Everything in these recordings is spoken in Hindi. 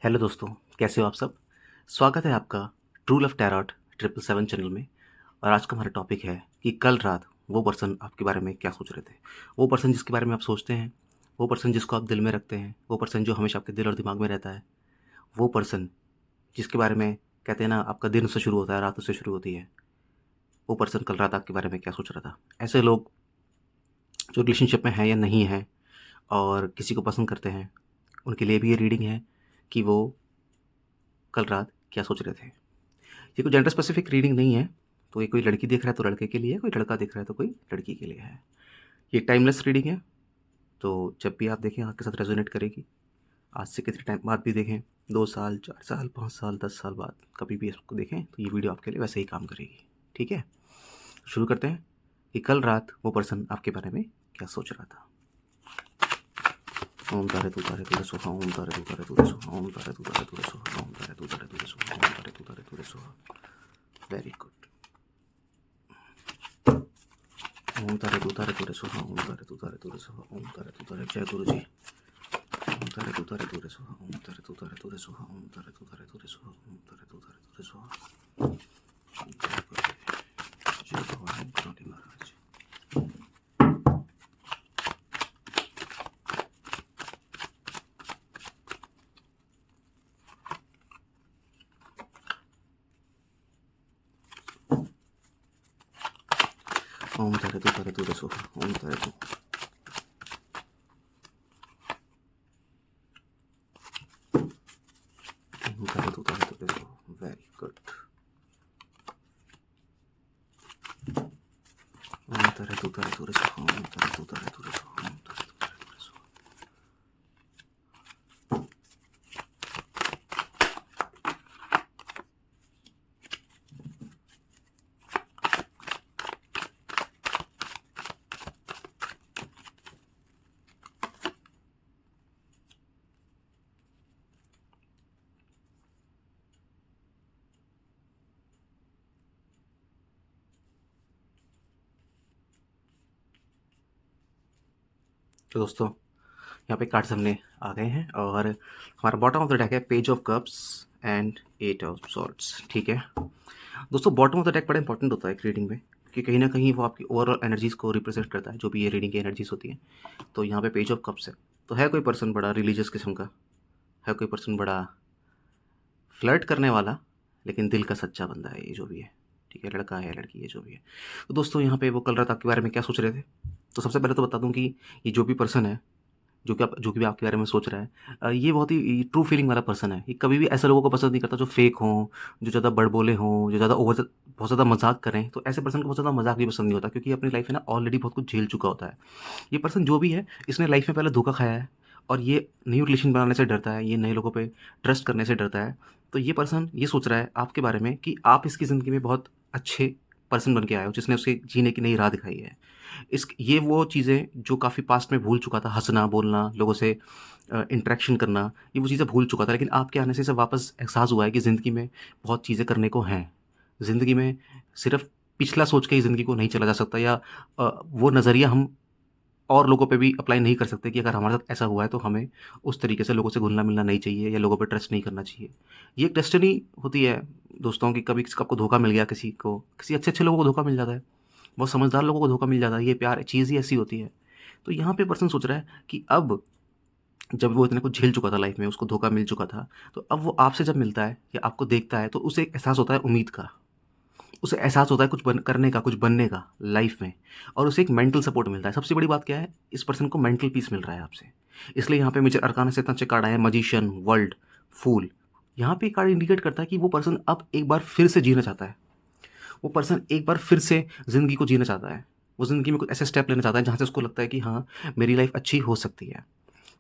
हेलो दोस्तों, कैसे हो आप सब। स्वागत है आपका ट्रू लव टैरोट 777 चैनल में। और आज का हमारा टॉपिक है कि कल रात वो पर्सन आपके बारे में क्या सोच रहे थे। वो पर्सन जिसके बारे में आप सोचते हैं, वो पर्सन जिसको आप दिल में रखते हैं, वो पर्सन जो हमेशा आपके दिल और दिमाग में रहता है, वो पर्सन जिसके बारे में कहते हैं ना, आपका दिन उससे शुरू होता है, रात उससे शुरू होती है। वो पर्सन कल रात आपके बारे में क्या सोच रहा था। ऐसे लोग जो रिलेशनशिप में हैं या नहीं हैं और किसी को पसंद करते हैं, उनके लिए भी ये रीडिंग है कि वो कल रात क्या सोच रहे थे। ये कोई जेंडर स्पेसिफिक रीडिंग नहीं है। तो ये कोई लड़की देख रहा है तो लड़के के लिए है, कोई लड़का देख रहा है तो कोई लड़की के लिए है। ये टाइमलेस रीडिंग है। तो जब भी आप देखें आपके साथ रेजोनेट करेगी। आज से कितने टाइम बाद भी देखें, 2 साल, 4 साल, 5 साल, 10 साल बाद कभी भी इसको देखें तो ये वीडियो आपके लिए वैसे ही काम करेगी। ठीक है, शुरू करते हैं कि कल रात वो पर्सन आपके बारे में क्या सोच रहा था। ओम तारे तू तारे तू सोहा, ओम तारे तू तारे तू सोहा, ओम तारे तू तारे तू सोहा, ओम तारे तू तारे तू सोहा, ओम तारे तू तारे तू सोहा। Very good. ओम तारे तू तारे तू सोहा, ओम तारे तू तारे तू सोहा, ओम तारे तू तारे। जय गुरु जी। ओम तारे तू तारे तू सोहा, ओम तारे तू तारे तू सोहा, ओम तारे तू तारे तू सोहा, ओम तारे तू तारे तू सोहा। जय गुरु जी। जय भगवान करोड़ी महाराज। ओम तारे तू सोहा, ओम तारे तू। ओम तारे तू सोहा। Very good. ओम तारे तू सोहा, ओम तारे तू सोहा, ओम तारे तू सोहा। तो दोस्तों, यहाँ पे कार्ड्स हमने आ गए हैं और हमारा बॉटम ऑफ द डेक है page of cups and 8 of swords. ठीक है दोस्तों, बॉटम ऑफ द डेक बड़ा इंपॉर्टेंट होता है एक रीडिंग में, कि कहीं ना कहीं वो आपकी ओवरऑल एनर्जीज़ को रिप्रेजेंट करता है, जो भी ये रीडिंग की एनर्जीज होती हैं। तो यहाँ पे पेज ऑफ कप्स है, तो है कोई पर्सन बड़ा रिलीजियस किस्म का, है कोई पर्सन बड़ा फ्लर्ट करने वाला, लेकिन दिल का सच्चा बंदा है ये जो भी है। ठीक है, लड़का है लड़की है जो भी है। तो दोस्तों, यहाँ पे वो कल रात आपके बारे में क्या सोच रहे थे। तो सबसे पहले तो बता दूं कि ये जो भी पर्सन है, जो कि आपके बारे में सोच रहा है, ये बहुत ही ट्रू फीलिंग वाला पर्सन है। ये कभी भी ऐसे लोगों को पसंद नहीं करता जो फेक हों, जो ज़्यादा बड़बोले हों, जो ज़्यादा बहुत ज़्यादा मजाक करें। तो ऐसे पर्सन को बहुत ज़्यादा मजाक भी पसंद नहीं होता, क्योंकि अपनी लाइफ में ना ऑलरेडी बहुत कुछ झेल चुका होता है। ये पर्सन जो भी है, इसने लाइफ में पहले धोखा खाया है और ये न्यू रिलेशन बनाने से डरता है, ये नए लोगों पे ट्रस्ट करने से डरता है। तो ये पर्सन ये सोच रहा है आपके बारे में कि आप इसकी ज़िंदगी में बहुत अच्छे पर्सन बन के आए हो, जिसने उसे जीने की नई राह दिखाई है। ये वो चीज़ें जो काफ़ी पास्ट में भूल चुका था, हँसना, बोलना, लोगों से इंटरेक्शन करना, ये वो चीज़ें भूल चुका था। लेकिन आपके आने से इसे वापस एहसास हुआ है कि ज़िंदगी में बहुत चीज़ें करने को हैं। ज़िंदगी में सिर्फ़ पिछला सोच के ही ज़िंदगी को नहीं चला जा सकता, या वो नज़रिया हम और लोगों पे भी अप्लाई नहीं कर सकते कि अगर हमारे साथ ऐसा हुआ है तो हमें उस तरीके से लोगों से घुलना-मिलना नहीं चाहिए या लोगों पे ट्रस्ट नहीं करना चाहिए। ये एक डेस्टिनी होती है दोस्तों, कि कभी किसी को आपको धोखा मिल गया, किसी को किसी अच्छे-अच्छे लोगों को धोखा मिल जाता है। बहुत समझदार लोगों को धोखा मिल जाता है। ये प्यार चीज़ ही ऐसी होती है। तो यहाँ पे पर्सन सोच रहा है कि अब जब वो इतने कुछ झेल चुका था लाइफ में, उसको धोखा मिल चुका था, तो अब वो आपसे जब मिलता है या आपको देखता है तो उसे एक एहसास होता है उम्मीद का। उसे एहसास होता है कुछ करने का, कुछ बनने का लाइफ में, और उसे एक मेंटल सपोर्ट मिलता है। सबसे बड़ी बात क्या है, इस पर्सन को मेंटल पीस मिल रहा है आपसे। इसलिए यहाँ पे मेजर अरकाना से इतने अच्छे कार्ड आए हैं, मजिशियन, वर्ल्ड, फूल। यहाँ पे कार्ड इंडिकेट करता है कि वो पर्सन अब एक बार फिर से जीना चाहता है। वो पर्सन एक बार फिर से ज़िंदगी को जीना चाहता है। वो ज़िंदगी में कुछ ऐसे स्टेप लेना चाहता है जहाँ से उसको लगता है कि हाँ, मेरी लाइफ अच्छी हो सकती है।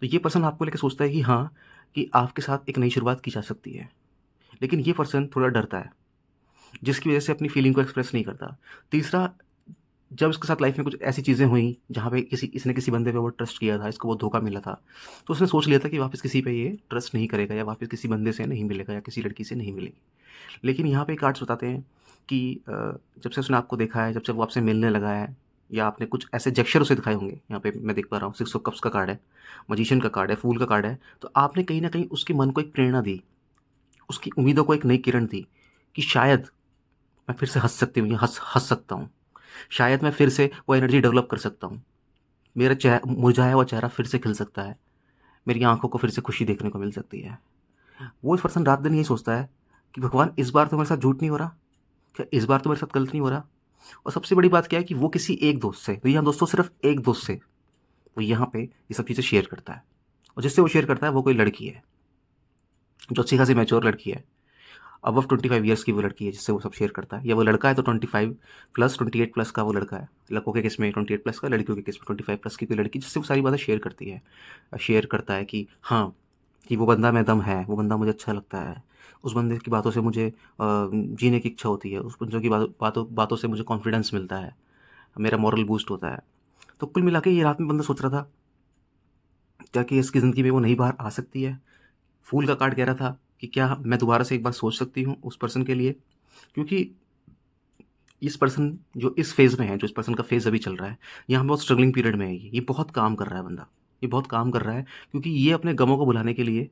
तो ये पर्सन आपको लेके सोचता है कि हाँ, कि आपके साथ एक नई शुरुआत की जा सकती है। लेकिन ये पर्सन थोड़ा डरता है, जिसकी वजह से अपनी फीलिंग को एक्सप्रेस नहीं करता। तीसरा, जब इसके साथ लाइफ में कुछ ऐसी चीज़ें हुई जहाँ पे इसने किसी बंदे पे वो ट्रस्ट किया था, इसको वो धोखा मिला था, तो उसने सोच लिया था कि वापस किसी पे ये ट्रस्ट नहीं करेगा, या वापस किसी बंदे से नहीं मिलेगा, या किसी लड़की से नहीं मिलेगी। लेकिन यहाँ पे कार्ड्स बताते हैं कि जब से उसने आपको देखा है, जब से वो आपसे मिलने लगा है, या आपने कुछ ऐसे जेस्चर उसे दिखाए होंगे। यहाँ पे मैं देख पा रहा हूँ 6 ऑफ कप्स का कार्ड है, मैजिशियन का कार्ड है, फूल का कार्ड है। तो आपने कहीं न कहीं उसके मन को एक प्रेरणा दी, उसकी उम्मीदों को एक नई किरण दी कि शायद मैं फिर से हँस सकती हूँ या हँस हँस सकता हूँ। शायद मैं फिर से वो एनर्जी डेवलप कर सकता हूँ। मेरा मुरझाया हुआ चेहरा फिर से खिल सकता है। मेरी आँखों को फिर से खुशी देखने को मिल सकती है। वो पर्सन रात-दिन यही सोचता है कि भगवान इस बार तो मेरे साथ झूठ नहीं हो रहा? क्या इस बार तो मेरे साथ गलत नहीं हो रहा? और सबसे बड़ी बात क्या है कि वो किसी एक दोस्त से, तो यहाँ दोस्तों सिर्फ़ एक दोस्त से, वो यहाँ पे ये सब चीज़ें शेयर करता है। और जिससे वो शेयर करता है वो कोई लड़की है, जो अच्छी खासी मैच्योर लड़की है। अबव 25 ईयर्स की वो लड़की है जिससे वो सब शेयर करता है, या वो लड़का है तो 25 प्लस 28 प्लस का वो लड़का है। लड़कों के केस में 28 प्लस का, लड़कियों के केस में 25 प्लस की कोई लड़की, जिससे वो सारी बातें शेयर करती है। शेयर करता है कि हाँ, कि वो बंदा में दम है, वो बंदा मुझे अच्छा लगता है, उस बंदे की बातों से मुझे जीने की इच्छा होती है, उस बंदे की बातों बातों से मुझे कॉन्फिडेंस मिलता है, मेरा मॉरल बूस्ट होता है। तो कुल मिला के ये रात में बंदा सोच रहा था क्या कि इसकी ज़िंदगी में वो नई बार आ सकती है। फूल का कार्ड कह रहा था कि क्या मैं दोबारा से एक बार सोच सकती हूँ उस पर्सन के लिए, क्योंकि इस पर्सन जो इस फ़ेज़ में है, जो इस पर्सन का फ़ेज़ अभी चल रहा है, यहाँ बहुत स्ट्रगलिंग पीरियड में है ये बहुत काम कर रहा है बंदा, ये बहुत काम कर रहा है, क्योंकि ये अपने गमों को भुलाने के लिए,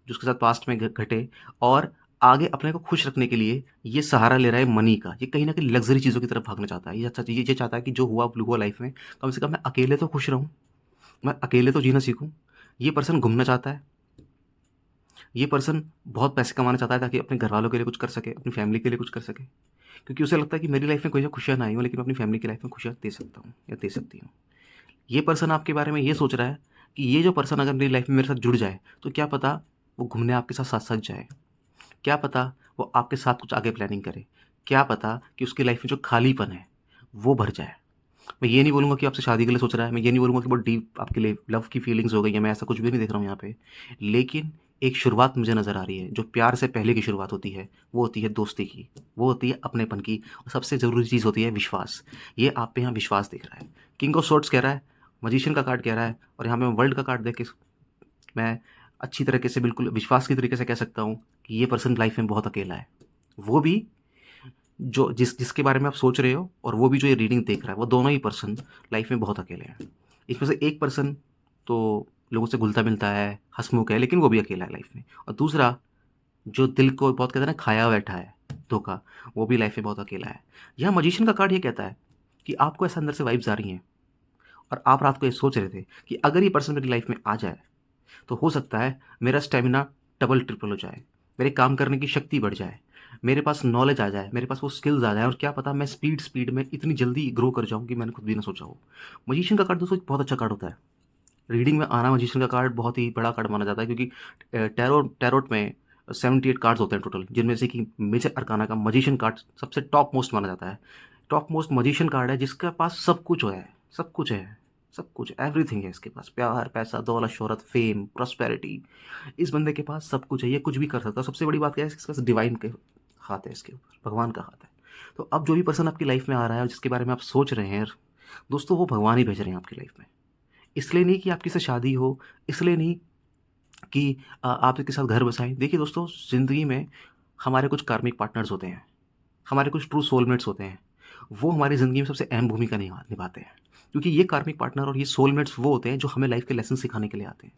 जो उसके साथ पास्ट में घटे, और आगे अपने को खुश रखने के लिए ये सहारा ले रहा है मनी का। ये कहीं न कहीं लग्ज़री चीज़ों की तरफ भागना चाहता है। ये चाहता है कि जो हुआ लाइफ़ में, कम से कम मैं अकेले तो खुश रहूँ, मैं अकेले तो जीना सीखूँ। ये पर्सन घूमना चाहता है। ये पर्सन बहुत पैसे कमाना चाहता है ताकि अपने घरवालों के लिए कुछ कर सके, अपनी फ़ैमिली के लिए कुछ कर सके। क्योंकि उसे लगता है कि मेरी लाइफ़ में कोई खुशियाँ ना आई हों, लेकिन मैं अपनी फ़ैमिली की लाइफ़ में खुशियाँ दे सकता हूँ या दे सकती हूँ। ये पर्सन आपके बारे में ये सोच रहा है कि ये जो पर्सन अगर मेरी लाइफ़ में मेरे साथ जुड़ जाए, तो क्या पता वो घूमने आपके साथ साथ-साथ जाए। क्या पता वो आपके साथ कुछ आगे प्लानिंग करे। क्या पता कि उसकी लाइफ़ में जो खालीपन है, वो भर जाए। मैं ये नहीं बोलूँगा कि आपसे शादी के लिए सोच रहा है, मैं ये नहीं बोलूँगा कि बहुत डीप आपके लिए लव की फीलिंग्स हो गई हैं, मैं ऐसा कुछ भी नहीं देख रहा हूँ यहाँ पे। लेकिन एक शुरुआत मुझे नज़र आ रही है, जो प्यार से पहले की शुरुआत होती है, वो होती है दोस्ती की, वो होती है अपनेपन की, और सबसे ज़रूरी चीज़ होती है विश्वास। ये आप पे यहाँ विश्वास दिख रहा है। किंग ऑफ सोर्ड्स कह रहा है, मैजिशियन का कार्ड कह रहा है, और यहाँ पे मैं वर्ल्ड का कार्ड देख के मैं अच्छी तरीके से, बिल्कुल विश्वास की तरीके से कह सकता हूँ कि ये पर्सन लाइफ़ में बहुत अकेला है। वो भी जो जिसके बारे में आप सोच रहे हो, और वो भी जो ये रीडिंग देख रहा है, वो दोनों ही पर्सन लाइफ में बहुत अकेले हैं। इसमें से एक पर्सन तो लोगों से घुलता-मिलता है, हँसमुख है, लेकिन वो भी अकेला है लाइफ में। और दूसरा जो दिल को बहुत कहते हैं ना खाया बैठा है धोखा, वो भी लाइफ में बहुत अकेला है। यहाँ मैजिशियन का कार्ड ये कहता है कि आपको ऐसा अंदर से वाइब्स आ रही हैं, और आप रात को ये सोच रहे थे कि अगर ये पर्सन मेरी लाइफ में आ जाए, तो हो सकता है मेरा स्टेमिना डबल ट्रिपल हो जाए, मेरे काम करने की शक्ति बढ़ जाए, मेरे पास नॉलेज आ जाए, मेरे पास वो स्किल्स आ जाए, और क्या पता मैं स्पीड में इतनी जल्दी ग्रो कर जाऊँ कि मैंने खुद भी ना सोचा हो। मैजिशियन का कार्ड दोस्तों एक बहुत अच्छा कार्ड होता है। रीडिंग में आना मैजिशियन का कार्ड बहुत ही बड़ा कार्ड माना जाता है, क्योंकि टैरोट में 78 कार्ड्स होते हैं टोटल, जिनमें से कि मेजर अरकाना का मैजिशियन कार्ड सबसे टॉप मोस्ट माना जाता है। टॉप मोस्ट मैजिशियन कार्ड है जिसके पास सब कुछ है, सब कुछ है, सब कुछ, एवरीथिंग है इसके पास। प्यार, पैसा, दौलत, शोहरत, फेम, प्रॉस्पेरिटी, इस बंदे के पास सब कुछ है, ये कुछ भी कर सकता है। सबसे बड़ी बात क्या है, इसके पास डिवाइन के हाथ है, इसके ऊपर भगवान का हाथ है। तो अब जो भी पर्सन आपकी लाइफ में आ रहा है और जिसके बारे में आप सोच रहे हैं, दोस्तों वो भगवान ही भेज रहे हैं आपकी लाइफ में। इसलिए नहीं कि आपकी से शादी हो, इसलिए नहीं कि आप इसके साथ घर बसाएँ। देखिए दोस्तों, ज़िंदगी में हमारे कुछ कार्मिक पार्टनर्स होते हैं, हमारे कुछ ट्रू सोलमेट्स होते हैं। वो हमारी ज़िंदगी में सबसे अहम भूमिका निभाते हैं। क्योंकि ये कार्मिक पार्टनर और ये सोलमेट्स वो होते हैं जो हमें लाइफ़ के लेसन सिखाने के लिए आते हैं।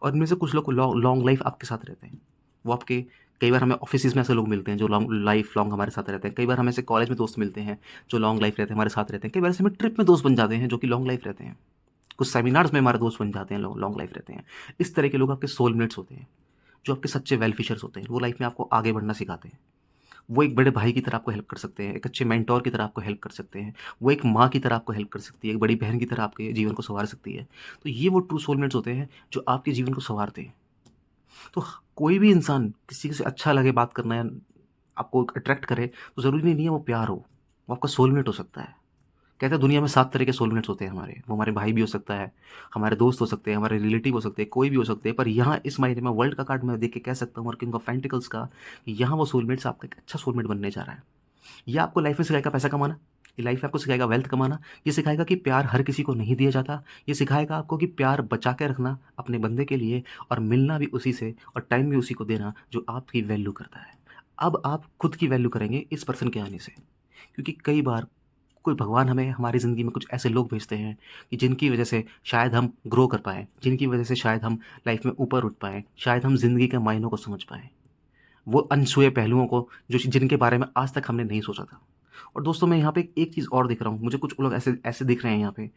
और इनमें से कुछ लोग लॉन्ग लाइफ़ आपके साथ रहते हैं। वो आपके, कई बार हमें ऑफ़िसेज़ में ऐसे लोग मिलते हैं जो लॉन्ग हमारे साथ रहते हैं। कई बार हमें ऐसे कॉलेज में दोस्त मिलते हैं जो लॉन्ग लाइफ़ रहते हैं, हमारे साथ रहते हैं। कई बार ऐसे हमें ट्रिप में दोस्त बन जाते हैं जो कि लॉन्ग लाइफ़ रहते हैं। कुछ सेमिनार्स में हमारे दोस्त बन जाते हैं, लॉन्ग लाइफ़ रहते हैं। इस तरह के लोग आपके सोलमेट्स होते हैं, जो आपके सच्चे वेल विशर्स होते हैं। वो लाइफ़ में आपको आगे बढ़ना सिखाते हैं। वो एक बड़े भाई की तरह आपको हेल्प कर सकते हैं, एक अच्छे मेंटर की तरह आपको हेल्प कर सकते हैं। वो एक माँ की तरह आपको हेल्प कर सकती है, एक बड़ी बहन की तरह आपके जीवन को सँवार सकती है। तो ये वो ट्रू सोलमेट्स होते हैं जो आपके जीवन को सँवारते हैं। तो कोई भी इंसान किसी से अच्छा लगे बात करना, या आपको अट्रैक्ट करे, तो ज़रूरी नहीं है वो प्यार हो, वो आपका सोलमेट हो सकता है। कहते हैं दुनिया में 7 तरह के सोलमेट्स होते हैं हमारे। वो हमारे भाई भी हो सकता है, हमारे दोस्त हो सकते हैं, हमारे रिलेटिव हो सकते हैं, कोई भी हो सकते हैं। पर यहाँ इस महीने में वर्ल्ड का कार्ड मैं देख के कह सकता हूँ, और किंग ऑफ पेंटिकल्स का, कि यहाँ वो सोलमेट्स आपका एक अच्छा सोलमेट बनने जा रहा है। ये आपको लाइफ में सिखाएगा पैसा कमाना, ये लाइफ में आपको सिखाएगा वेल्थ कमाना, ये सिखाएगा कि प्यार हर किसी को नहीं दिया जाता, ये सिखाएगा आपको कि प्यार बचा के रखना अपने बंदे के लिए, और मिलना भी उसी से, और टाइम भी उसी को देना जो आपकी वैल्यू करता है। अब आप खुद की वैल्यू करेंगे इस पर्सन के आने से, क्योंकि कई बार कोई भगवान हमें हमारी ज़िंदगी में कुछ ऐसे लोग भेजते हैं कि जिनकी वजह से शायद हम ग्रो कर पाएँ, जिनकी वजह से शायद हम लाइफ़ में ऊपर उठ पाएँ, शायद हम ज़िंदगी के मायनों को समझ पाएँ। वो अनछुए पहलुओं को जो जिनके बारे में आज तक हमने नहीं सोचा था। और दोस्तों मैं यहाँ पे एक चीज़ और देख रहा हूँ, मुझे कुछ लोग ऐसे ऐसे दिख रहे हैं यहाँ पे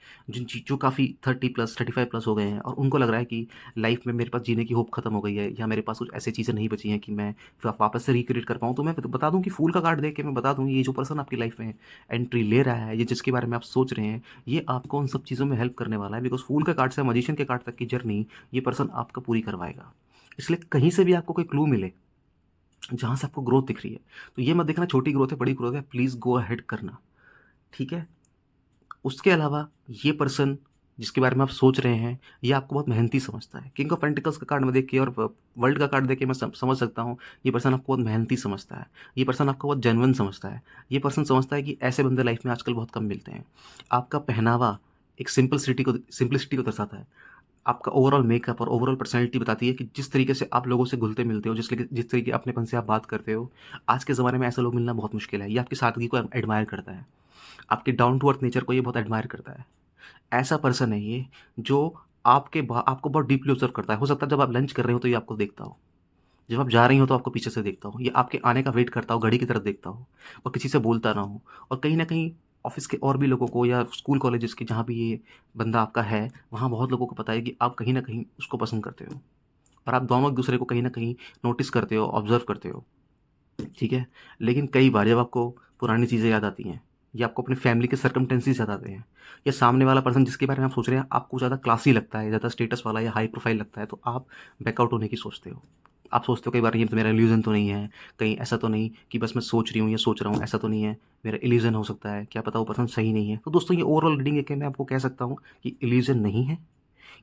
जो काफ़ी 30 प्लस 35 प्लस हो गए हैं और उनको लग रहा है कि लाइफ में मेरे पास जीने की होप खत्म हो गई है या मेरे पास कुछ ऐसी चीज़ें नहीं बची हैं कि मैं वापस से रिक्रिएट कर पाऊँ। तो मैं बता दूँ कि फूल का कार्ड देख के मैं बता दूँ, ये जो पर्सन आपकी लाइफ में एंट्री ले रहा है, ये जिसके बारे में आप सोच रहे हैं, ये आपको उन सब चीज़ों में हेल्प करने वाला है। बिकॉज फूल का कार्ड से मजिशियन के कार्ड तक की जर्नी ये पर्सन आपका पूरी करवाएगा। इसलिए कहीं से भी आपको कोई क्लू मिले जहाँ से आपको ग्रोथ दिख रही है, तो ये मत देखना छोटी ग्रोथ है, बड़ी ग्रोथ है, प्लीज़ गो अहेड करना, ठीक है? उसके अलावा ये पर्सन जिसके बारे में आप सोच रहे हैं, ये आपको बहुत मेहनती समझता है। किंग ऑफ पेंटिकल्स का कार्ड मैं देख के और वर्ल्ड का कार्ड देख के मैं समझ सकता हूँ, ये पर्सन आपको बहुत मेहनती समझता है। ये पर्सन आपको बहुत जेन्युइन समझता है। ये पर्सन समझता है कि ऐसे बंदे लाइफ में आजकल बहुत कम मिलते हैं। आपका पहनावा एक सिंपलिसिटी को दर्शाता है। आपका ओवरऑल मेकअप और ओवरऑल पर्सनैलिटी बताती है कि जिस तरीके से आप लोगों से घुलते-मिलते हो, जिस तरीके अपनेपन से आप बात करते हो, आज के ज़माने में ऐसे लोग मिलना बहुत मुश्किल है। ये आपकी सादगी को एडमायर करता है। आपके डाउन टू अर्थ नेचर को ये बहुत एडमायर करता है। ऐसा पर्सन है ये जो आपको बहुत डीपली ऑब्ज़र्व करता है। हो सकता है जब आप लंच कर रहे हो तो ये आपको देखता हो। जब आप जा रही हो तो आपको पीछे से देखता हो। ये आपके आने का वेट करता हो, घड़ी की तरफ देखता हो और किसी से बोलता ना हो। और कहीं न कहीं ऑफ़िस के और भी लोगों को या स्कूल कॉलेजेस के जहाँ भी ये बंदा आपका है, वहाँ बहुत लोगों को पता है कि आप कहीं न कहीं उसको पसंद करते हो। और आप दोनों एक-दूसरे को कहीं न कहीं नोटिस करते हो, ऑब्ज़र्व करते हो। ठीक है? लेकिन कई बार जब आपको पुरानी चीज़ें याद आती हैं या आपको अपनी फैमिली के सर्कमस्टेंसेस याद आते हैं या सामने वाला पर्सन जिसके बारे में आप सोच रहे हैं आपको ज़्यादा क्लासी लगता है, ज़्यादा स्टेटस वाला या हाई प्रोफाइल लगता है, तो आप बैकआउट होने की सोचते हो। आप सोचते हो कई बार ये तो मेरा इल्यूज़न तो नहीं है, कहीं ऐसा तो नहीं कि बस मैं सोच रही हूँ या सोच रहा हूँ, ऐसा तो नहीं है, मेरा इल्यूज़न हो सकता है, क्या पता वो पर्सन सही नहीं है। तो दोस्तों ये ओवरऑल रीडिंग है कि मैं आपको कह सकता हूँ कि इल्यूज़न नहीं है।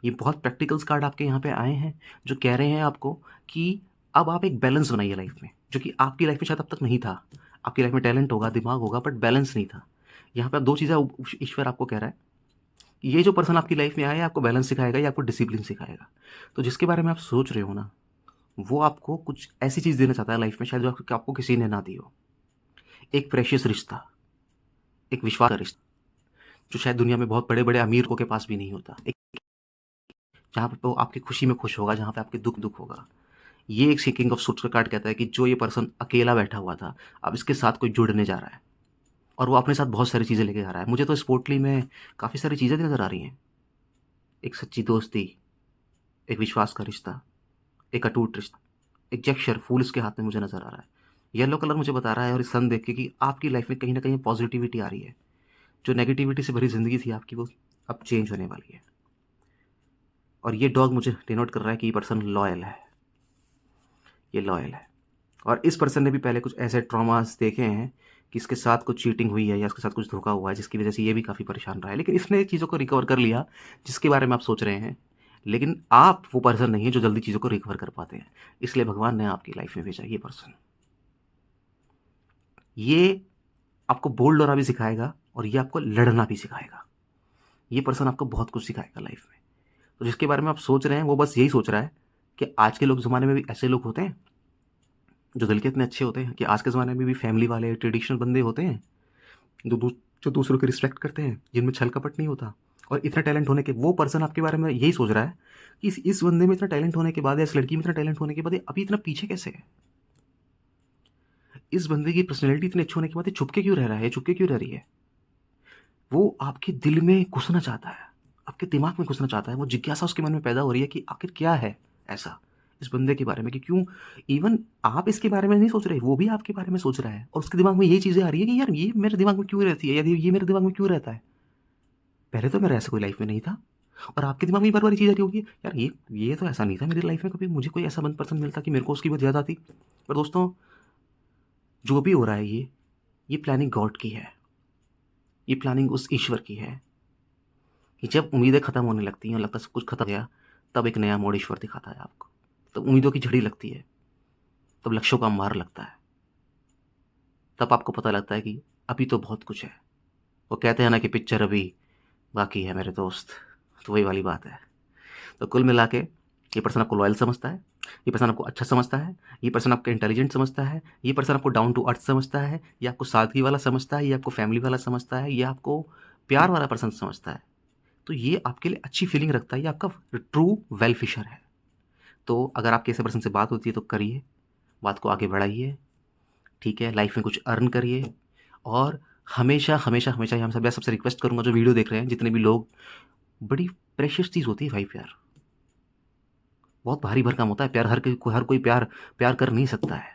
ये बहुत प्रैक्टिकल्स कार्ड आपके यहाँ पे आए हैं जो कह रहे हैं आपको कि अब आप एक बैलेंस बनाइए लाइफ में, जो कि आपकी लाइफ में शायद अब तक नहीं था। आपकी लाइफ में टैलेंट होगा, दिमाग होगा बट बैलेंस नहीं था। यहाँ पे 2 चीज़ें ईश्वर आपको कह रहा है कि ये जो पर्सन आपकी लाइफ में आया है आपको बैलेंस सिखाएगा या आपको डिसिप्लिन सिखाएगा। तो जिसके बारे में आप सोच रहे हो ना, वो आपको कुछ ऐसी चीज़ देना चाहता है लाइफ में शायद जो आपको किसी ने ना दी हो। एक प्रेशियस रिश्ता, एक विश्वास का रिश्ता, जो शायद दुनिया में बहुत बड़े-बड़े अमीर लोगों के पास भी नहीं होता। एक जहाँ पे वो आपकी खुशी में खुश होगा, जहाँ पे आपके दुःख होगा। ये एक किंग ऑफ सूट्स का कार्ड कहता है कि जो ये पर्सन अकेला बैठा हुआ था, अब इसके साथ कोई जुड़ने जा रहा है और वो अपने साथ बहुत सारी चीज़ें लेके आ रहा है। मुझे तो स्पोर्टली में काफ़ी सारी चीज़ें नज़र आ रही हैं। एक सच्ची दोस्ती, एक विश्वास का रिश्ता, एक अटूट रिश्ता, एक जेस्चर फूल इसके हाथ में मुझे नज़र आ रहा है। येलो कलर मुझे बता रहा है और इस सन देख के कि आपकी लाइफ में कहीं न कहीं पॉज़िटिविटी आ रही है। जो नेगेटिविटी से भरी ज़िंदगी थी आपकी वो अब चेंज होने वाली है। और ये डॉग मुझे डिनोट कर रहा है कि ये पर्सन लॉयल है, ये लॉयल है। और इस पर्सन ने भी पहले कुछ ऐसे ट्रॉमास देखे हैं कि इसके साथ कुछ चीटिंग हुई है या इसके साथ कुछ धोखा हुआ है जिसकी वजह से ये भी काफ़ी परेशान रहा है। लेकिन इसने चीज़ों को रिकवर कर लिया जिसके बारे में आप सोच रहे हैं। लेकिन आप वो पर्सन नहीं है जो जल्दी चीज़ों को रिकवर कर पाते हैं। इसलिए भगवान ने आपकी लाइफ में भेजा ये पर्सन। ये आपको बोल्ड होना भी सिखाएगा और ये आपको लड़ना भी सिखाएगा। ये पर्सन आपको बहुत कुछ सिखाएगा लाइफ में। तो जिसके बारे में आप सोच रहे हैं वो बस यही सोच रहा है कि आज के लोग ज़माने में भी ऐसे लोग होते हैं जो दिल के इतने अच्छे होते हैं कि आज के ज़माने में भी फैमिली वाले ट्रेडिशनल बंदे होते हैं जो दूसरों की रिस्पेक्ट करते हैं, जिनमें छल कपट नहीं होता। और इतना टैलेंट होने के वो पर्सन आपके बारे में यही सोच रहा है कि इस बंदे में इतना टैलेंट होने के बाद या इस लड़की में इतना टैलेंट होने के बाद ये अभी इतना पीछे कैसे है? इस बंदे की पर्सनैलिटी इतनी अच्छी होने के बाद ये छुप के क्यों रह रहा है, छुप के क्यों रह रही है? वो आपके दिल में घुसना चाहता है, आपके दिमाग में घुसना चाहता है। वो जिज्ञासा उसके मन में पैदा हो रही है कि आखिर क्या है ऐसा इस बंदे के बारे में कि क्यों इवन आप इसके बारे में नहीं सोच रहे, वो भी आपके बारे में सोच रहा है और उसके दिमाग में यही चीज़ें आ रही है कि यार ये मेरे दिमाग में क्यों रहती है, यदि ये मेरे दिमाग में क्यों रहता है? पहले तो मेरा ऐसा कोई लाइफ में नहीं था। और आपके दिमाग में बार-बार ये चीज़ आ रही होगी, यार ये तो ऐसा नहीं था मेरी लाइफ में कभी, मुझे कोई ऐसा पर्सन मिलता कि मेरे को उसकी बहुत याद आती। पर दोस्तों, जो भी हो रहा है ये प्लानिंग गॉड की है। ये प्लानिंग उस ईश्वर की है कि जब उम्मीदें खत्म होने लगती हैं और लगता है सब कुछ खत्म हो गया, तब एक नया मोड़ ईश्वर दिखाता है आपको। तब उम्मीदों की झड़ी लगती है, तब लक्ष्यों का अंबार लगता है। तब आपको पता लगता है कि अभी तो बहुत कुछ है। वो कहते हैं ना कि पिक्चर अभी बाकी है मेरे दोस्त, तो वही वाली बात है। तो कुल मिला के ये पर्सन आपको लॉयल समझता है, ये पर्सन आपको अच्छा समझता है, ये पर्सन आपको इंटेलिजेंट समझता है, ये पर्सन आपको डाउन टू अर्थ समझता है, ये आपको सादगी वाला समझता है, ये आपको फैमिली वाला समझता है, ये आपको प्यार वाला पर्सन समझता है। तो ये आपके लिए अच्छी फीलिंग रखता है, ये आपका ट्रू वेल फिशर है। तो अगर आपके ऐसे पर्सन से बात होती है तो करिए, बात को आगे बढ़ाइए, ठीक है? लाइफ में कुछ अर्न करिए और हमेशा हमेशा हमेशा यहाँ मैं सबसे रिक्वेस्ट करूँगा, जो वीडियो देख रहे हैं जितने भी लोग, बड़ी प्रेशियस चीज़ होती है भाई प्यार। बहुत भारी भरकम होता है प्यार, हर कोई प्यार प्यार कर नहीं सकता है,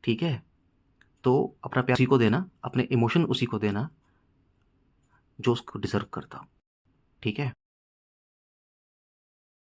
ठीक है? तो अपना प्यार उसी को देना, अपने इमोशन उसी को देना जो उसको डिज़र्व करता हो, ठीक है?